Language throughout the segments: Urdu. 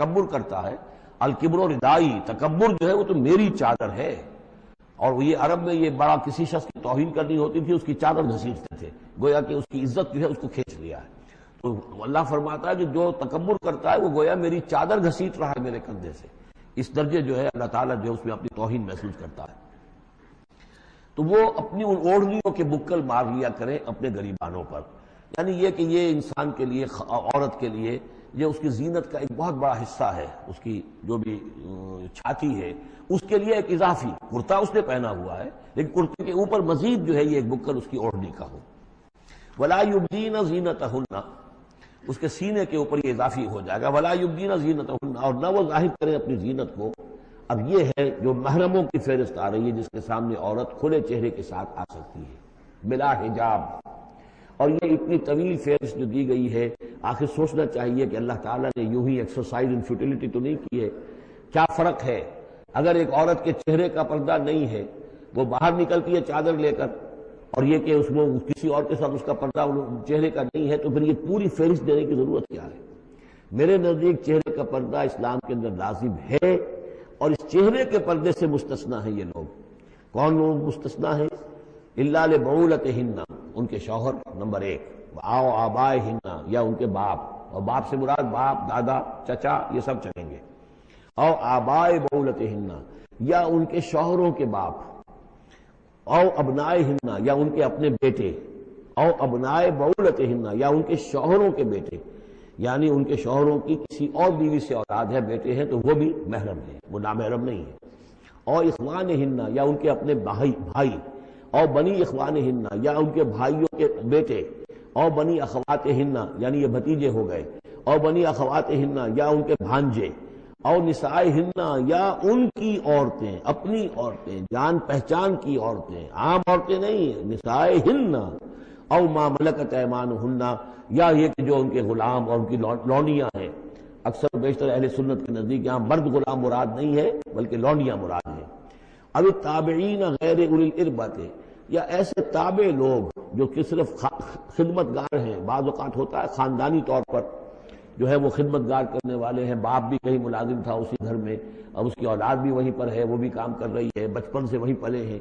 تکبر کرتا ہے، الکبر ردائی، تکبر جو ہے وہ تو میری چادر ہے. اور یہ عرب میں یہ بڑا کسی شخص کی توہین کرنی ہوتی تھی اس کی چادر گھسیٹتے تھے، گویا کہ اس کی عزت جو ہے اس کو کھینچ لیا ہے. تو اللہ فرماتا ہے کہ جو تکبر کرتا ہے وہ گویا میری چادر گھسیٹ رہا ہے میرے کندھے سے. اس درجے جو ہے اللہ تعالیٰ جو ہے اس میں اپنی توہین محسوس کرتا ہے. تو وہ اپنی ان اوڑھنیوں کے بکل مار لیا کریں اپنے گریبانوں پر. یعنی یہ کہ یہ انسان کے لیے، عورت کے لیے، یہ اس کی زینت کا ایک بہت بڑا حصہ ہے. اس کی جو بھی چھاتی ہے اس کے لیے ایک اضافی کرتا اس نے پہنا ہوا ہے، لیکن کرتے کے اوپر مزید جو ہے یہ ایک بکل اس کی اوڑھنی کا ہو. وَلَا يُبْدِينَ زِينَتَهُنَّ، اس کے سینے کے اوپر یہ اضافی ہو جائے گا. وَلَا يُبْدِينَ زِينَتَهُنَّ، اور نہ وہ ظاہر کریں اپنی زینت کو. اب یہ ہے جو محرموں کی فہرست آ رہی ہے جس کے سامنے عورت کھلے چہرے کے ساتھ آ سکتی ہے بلا حجاب. اور یہ اتنی طویل فہرست جو دی گئی ہے، آخر سوچنا چاہیے کہ اللہ تعالیٰ نے یوں ہی ایکسرسائز ان فیوٹیلٹی تو نہیں کی ہے. کیا فرق ہے اگر ایک عورت کے چہرے کا پردہ نہیں ہے، وہ باہر نکلتی ہے چادر لے کر، اور یہ کہ اس میں کسی اور کے ساتھ اس کا پردہ چہرے کا نہیں ہے، تو پھر یہ پوری فہرست دینے کی ضرورت کیا ہے؟ میرے نزدیک چہرے کا پردہ اسلام کے اندر لازم ہے، اور اس چہرے کے پردے سے مستثنا ہیں یہ لوگ. کون لوگ مستثنا ہیں؟ الا لبعولتہن، ان کے شوہر نمبر 1، او آبائہن، یا ان کے باپ، اور باپ سے مراد باپ، دادا، چچا، یہ سب چلیں گے. او آبائے بعولتہن، یا ان کے شوہروں کے باپ. او ابنائہن، یا ان کے اپنے بیٹے. او ابنائے بعولتہن، یا ان کے شوہروں کے بیٹے. یعنی ان کے شوہروں کی کسی اور بیوی سے اولاد ہے، بیٹے ہیں، تو وہ بھی محرم ہیں، وہ نامحرم نہیں ہے. اور اخوانہن، یا ان کے اپنے بھائی. اور بنی اخوانہن، یا ان کے بھائیوں کے بیٹے. اور بنی اخواتہن، یعنی یہ بھتیجے ہو گئے. اور بنی اخواتہن، یا ان کے بھانجے. اور نسائہن، یا ان کی عورتیں، اپنی عورتیں، جان پہچان کی عورتیں، عام عورتیں نہیں، نسائہن. او ما ملکت ایمانہن، یا یہ کہ جو ان کے غلام اور ان کی لونڈیاں ہیں. اکثر بیشتر اہل سنت کے نزدیک یہاں مرد غلام مراد نہیں ہے بلکہ لونڈیاں مراد ہیں. اب تابعین غیر اولی الاربۃ، یا ایسے تابع لوگ جو کہ صرف خدمت گار ہیں. بعض اوقات ہوتا ہے خاندانی طور پر جو ہے وہ خدمت گار کرنے والے ہیں، باپ بھی کہیں ملازم تھا اسی گھر میں، اب اس کی اولاد بھی وہیں پر ہے، وہ بھی کام کر رہی ہے، بچپن سے وہیں پلے ہیں.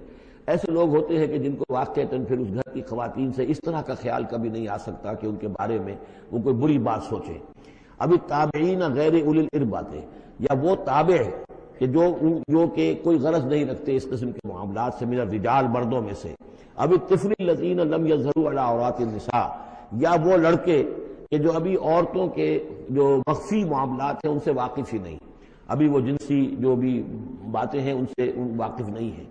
ایسے لوگ ہوتے ہیں کہ جن کو واقعتاً پھر اس گھر کی خواتین سے اس طرح کا خیال کبھی نہیں آ سکتا کہ ان کے بارے میں وہ کوئی بری بات سوچیں. ابھی تابعین غیر اولی الاربۃ، یا وہ تابع کہ جو کہ کوئی غرض نہیں رکھتے اس قسم کے معاملات سے، من الرجال، مردوں میں سے. ابھی الطفل الذین لم یظہروا علی عورات النساء، یا وہ لڑکے کہ جو ابھی عورتوں کے جو مخفی معاملات ہیں ان سے واقف ہی نہیں، ابھی وہ جنسی جو بھی باتیں ہیں ان سے واقف نہیں ہیں.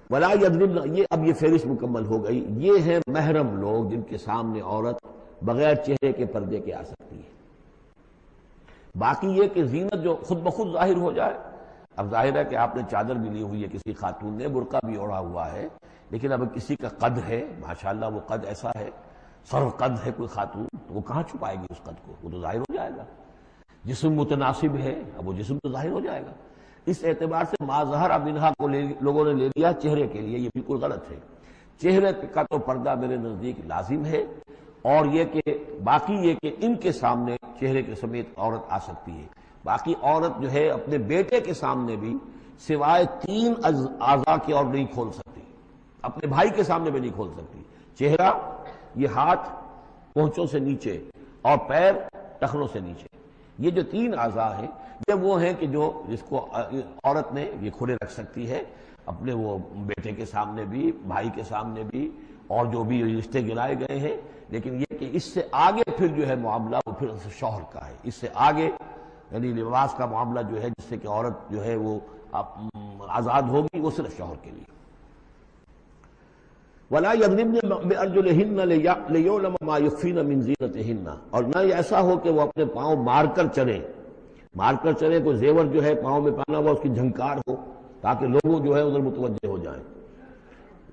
ولا یضربن، یہ اب یہ فہرست مکمل ہو گئی. یہ ہیں محرم لوگ جن کے سامنے عورت بغیر چہرے کے پردے کے آ سکتی ہے. باقی یہ کہ زینت جو خود بخود ظاہر ہو جائے. اب ظاہر ہے کہ آپ نے چادر بھی لی ہوئی ہے کسی خاتون نے، برقع بھی اوڑھا ہوا ہے، لیکن اب کسی کا قد ہے، ماشاءاللہ وہ قد ایسا ہے، سر قد ہے کوئی خاتون، تو وہ کہاں چھپائے گی اس قد کو؟ وہ تو ظاہر ہو جائے گا. جسم متناسب ہے، اب وہ جسم تو ظاہر ہو جائے گا. اس اعتبار سے ما ظہر منہا کو لوگوں نے لے لیا چہرے کے لیے، یہ بالکل غلط ہے. چہرے کا تو پردہ میرے نزدیک لازم ہے، اور یہ کہ باقی یہ کہ ان کے سامنے چہرے کے سمیت عورت آ سکتی ہے. باقی عورت جو ہے اپنے بیٹے کے سامنے بھی سوائے 3 اعضاء کے اور نہیں کھول سکتی. اپنے بھائی کے سامنے بھی نہیں کھول سکتی. چہرہ، یہ ہاتھ پونچھوں سے نیچے، اور پیر ٹخنوں سے نیچے، یہ جو 3 اعضاء ہیں یہ وہ ہیں کہ جو جس کو عورت نے یہ کھلے رکھ سکتی ہے، اپنے وہ بیٹے کے سامنے بھی، بھائی کے سامنے بھی، اور جو بھی رشتے گرائے گئے ہیں. لیکن یہ کہ اس سے آگے پھر جو ہے معاملہ وہ پھر شوہر کا ہے. اس سے آگے یعنی لباس کا معاملہ جو ہے جس سے کہ عورت جو ہے وہ آزاد ہوگی، وہ صرف شوہر کے لیے. وَلَا يَضْرِبْنَ بِأَرْجُلِهِنَّ لِيُعْلَمَ مَا يُخْفِينَ مِنْ زِينَتِهِنَّ، اور نہ یہ ایسا ہو کہ وہ اپنے پاؤں مار کر چلیں، کوئی زیور جو ہے پاؤں میں پہنا ہوا اس کی جھنکار ہو تاکہ لوگ جو ہے ادھر متوجہ ہو جائیں.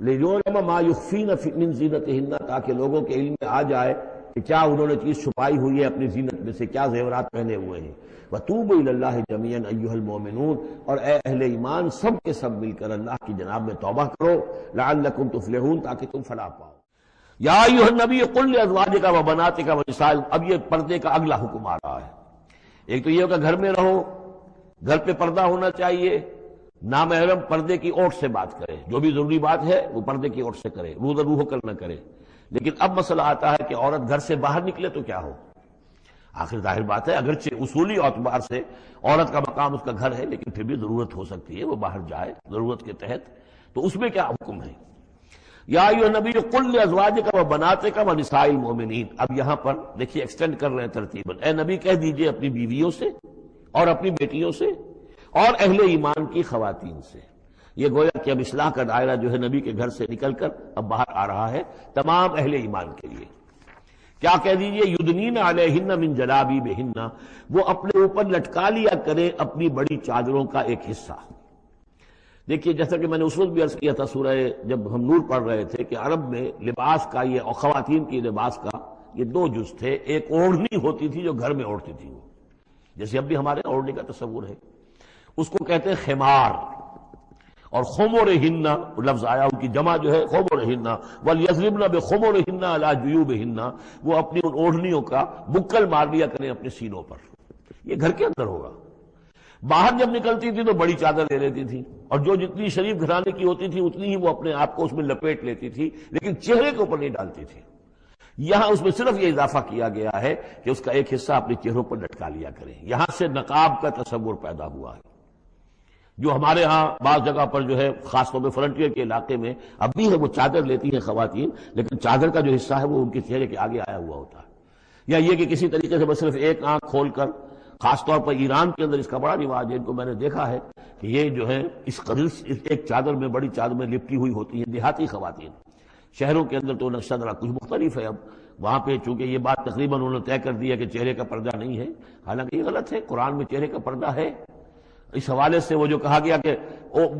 لِيُعْلَمَ مَا يُخْفِينَ مِنْ زِينَتِهِنَّ، تاکہ لوگوں کے علم میں آ جائے کہ کیا انہوں نے چیز چھپائی ہوئی ہے اپنی زینت میں سے، کیا زیورات پہنے ہوئے ہیں. وَتُوبُوا إِلَى اللَّهِ جَمِيعًا أَيُّهَا الْمُؤْمِنُونَ، اور اے اہل ایمان سب کے سب مل کر اللہ کی جناب میں توبہ کرو، لَعَلَّكُمْ تُفْلِحُونَ، تاکہ تم فلاح پاؤ. یا ایھا النبی قل لازواجک و بناتک و نساء، اب یہ پردے کا اگلا حکم آ رہا ہے۔ ایک تو یہ کہ گھر میں رہو، گھر پہ پردہ ہونا چاہیے، نامحرم پردے کی اوٹ سے بات کرے، جو بھی ضروری بات ہے وہ پردے کی اوٹ سے کرے، روح ہو کر نہ کرے۔ لیکن اب مسئلہ آتا ہے کہ عورت گھر سے باہر نکلے تو کیا ہو؟ آخر ظاہر بات ہے اگرچہ اصولی اعتبار سے عورت کا مقام اس کا گھر ہے، لیکن پھر بھی ضرورت ہو سکتی ہے وہ باہر جائے ضرورت کے تحت، تو اس میں کیا حکم ہے؟ یا ایھا النبی قل لازواجک و بناتک و نساء المؤمنین، اب یہاں پر دیکھیے ایکسٹینڈ کر رہے ہیں ترتیباً، اے نبی کہہ دیجئے اپنی بیویوں سے اور اپنی بیٹیوں سے اور اہل ایمان کی خواتین سے۔ یہ گویا کہ اب اصلاح کا دائرہ جو ہے نبی کے گھر سے نکل کر اب باہر آ رہا ہے تمام اہل ایمان کے لیے۔ کیا کہہ دیجئے یدنین علیہن من جلابیبہن، وہ اپنے اوپر لٹکا لیا کریں اپنی بڑی چادروں کا ایک حصہ۔ دیکھیے جیسا کہ میں نے اس وقت بھی عرض کیا تھا سورہ جب ہم نور پڑھ رہے تھے کہ عرب میں لباس کا یہ اور خواتین کی لباس کا یہ دو جز تھے، ایک اوڑھنی ہوتی تھی جو گھر میں اوڑھتی تھی، وہ جیسے اب بھی ہمارے اوڑھنے کا تصور ہے، اس کو کہتے ہیں خمار، اور خمرہن لفظ آیا ان کی جمع جو ہے خمرہن، ولیضربن بخمرہن علی جیوبہن، وہ اپنی ان اوڑھنیوں کا بکل مار لیا کریں اپنے سینوں پر۔ یہ گھر کے اندر ہوگا، باہر جب نکلتی تھی تو بڑی چادر لے لیتی تھی، اور جو جتنی شریف گھرانے کی ہوتی تھی اتنی ہی وہ اپنے آپ کو اس میں لپیٹ لیتی تھی، لیکن چہرے کے اوپر نہیں ڈالتی تھی۔ یہاں اس میں صرف یہ اضافہ کیا گیا ہے کہ اس کا ایک حصہ اپنے چہروں پر لٹکا لیا کریں، یہاں سے نقاب کا تصور پیدا ہوا ہے، جو ہمارے ہاں بعض جگہ پر جو ہے خاص طور پہ فرنٹیئر کے علاقے میں اب بھی ہے، وہ چادر لیتی ہیں خواتین، لیکن چادر کا جو حصہ ہے وہ ان کے چہرے کے آگے آیا ہوا ہوتا ہے، یا یہ کہ کسی طریقے سے بس صرف ایک آنکھ کھول کر، خاص طور پر ایران کے اندر اس کا بڑا رواج ہے، ان کو میں نے دیکھا ہے کہ یہ جو ہے اس قدر ایک چادر میں بڑی چادر میں لپٹی ہوئی ہوتی ہیں دیہاتی خواتین۔ شہروں کے اندر تو نقشہ ذرا کچھ مختلف ہے، اب وہاں پہ چونکہ یہ بات تقریباً انہوں نے طے کر دیا کہ چہرے کا پردہ نہیں ہے، حالانکہ یہ غلط ہے، قرآن میں چہرے کا پردہ ہے۔ اس حوالے سے وہ جو کہا گیا کہ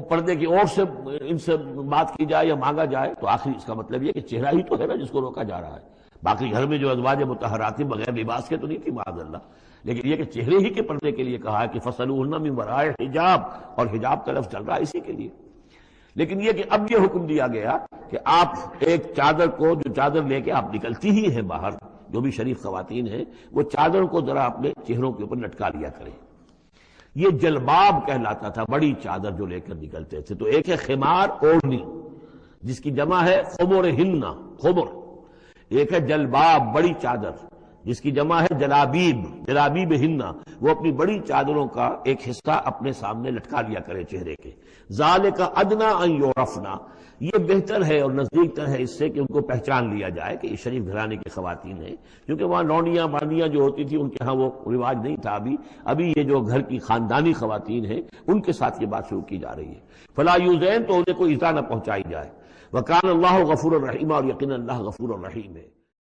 پردے کی اور سے ان سے بات کی جائے یا مانگا جائے، تو آخری اس کا مطلب یہ کہ چہرہ ہی تو ہے نا جس کو روکا جا رہا ہے، باقی گھر میں جو ازواج مطہرات بغیر لباس کے تو نہیں تھی معاذ اللہ، لیکن یہ کہ چہرے ہی کے پردے کے لیے کہا ہے کہ فَصَلُوهُنَّ مِن وَرَاءِ حجاب، اور حجاب کا لفظ چل رہا ہے اسی کے لیے۔ لیکن یہ کہ اب یہ حکم دیا گیا کہ آپ ایک چادر کو، جو چادر لے کے آپ نکلتی ہی ہیں باہر، جو بھی شریف خواتین ہیں، وہ چادر کو ذرا اپنے چہروں کے اوپر لٹکا لیا کریں۔ یہ جلباب کہلاتا تھا، بڑی چادر جو لے کر نکلتے تھے۔ تو ایک ہے خمار، اوڑھنی، جس کی جمع ہے خمرہن، خمر، ایک ہے جلباب، بڑی چادر، جس کی جمع ہے جلابیب، جلابیبہن، وہ اپنی بڑی چادروں کا ایک حصہ اپنے سامنے لٹکا لیا کرے چہرے کے۔ ذالک ادنیٰ ان یعرفنا، یہ بہتر ہے اور نزدیک تر ہے اس سے کہ ان کو پہچان لیا جائے کہ یہ شریف گھرانے کی خواتین ہیں، کیونکہ وہاں لونڈیاں باندیاں جو ہوتی تھیں ان کے ہاں وہ رواج نہیں تھا، ابھی یہ جو گھر کی خاندانی خواتین ہیں ان کے ساتھ یہ بات شروع کی جا رہی ہے۔ فلا یؤذین، تو انہیں کوئی ایذا نہ پہنچائی جائے۔ وکان اللہ غفور الرحیم، اور یقینا اللہ غفور الرحیم ہے۔